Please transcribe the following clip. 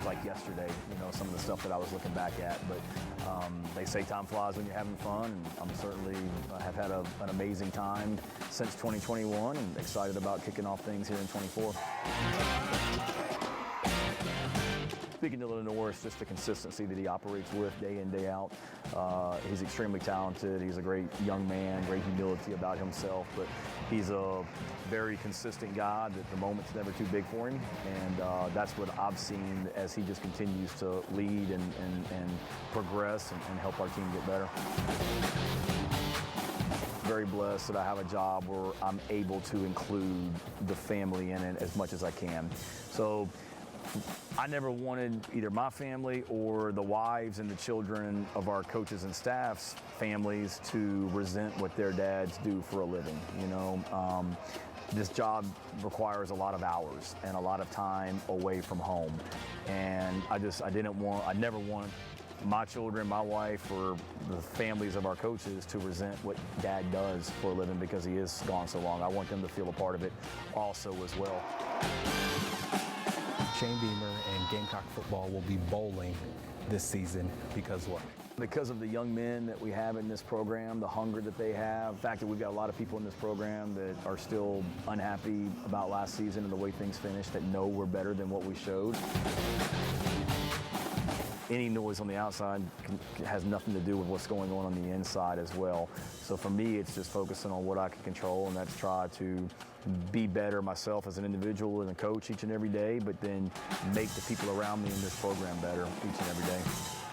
seems like yesterday, some of the stuff that I was looking back at. But they say time flies when you're having fun, and I'm certainly have had an amazing time since 2021 and excited about kicking off things here in 24. Speaking to Norris, just the consistency that he operates with day in, day out. He's extremely talented. He's a great young man, great humility about himself, but he's a very consistent guy that the moment's never too big for him. And that's what I've seen as he just continues to lead and progress and help our team get better. Very blessed that I have a job where I'm able to include the family in it as much as I can. So I never wanted either my family or the wives and the children of our coaches and staff's families to resent what their dads do for a living. This job requires a lot of hours and a lot of time away from home. And I never want my children, my wife, or the families of our coaches to resent what dad does for a living because he is gone so long. I want them to feel a part of it also as well. Shane Beamer and Gamecock football will be bowling this season because what? Because of the young men that we have in this program, the hunger that they have, the fact that we've got a lot of people in this program that are still unhappy about last season and the way things finished, that know we're better than what we showed. Any noise on the outside has nothing to do with what's going on the inside as well. So for me, it's just focusing on what I can control, and that's try to be better myself as an individual and a coach each and every day, but then make the people around me in this program better each and every day.